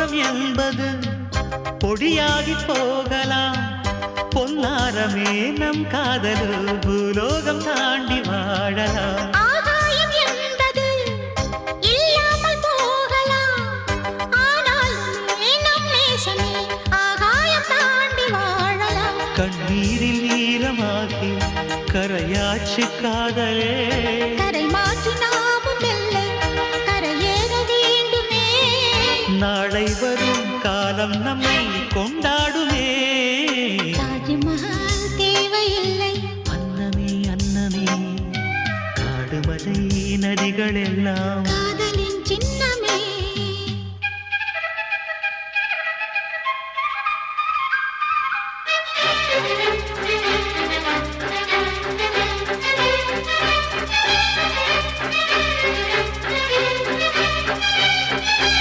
பூலோகம் என்பது பொடியாகி போகலாம். பொன்னாரமே நம் காதலு பூலோகம் தாண்டி வாழலாம். ஆகாயம் என்பது இல்லாமல் போகலாம். ஆனால் நம் நேசமே ஆகாயம் தாண்டி வாழலாம். கண்ணீரில் ஈரமாகி கரையாட்சி காதலே. கரை மாற்றி நாமும் வெல்ல கரையேற வேண்டுமே. நாளை வரும் காலம் நம்மை கொண்டாடுமே. தாஜ்மஹால் தேவையில்லை அன்னமே அன்னமே காடுமலை நதிகள் எல்லாம்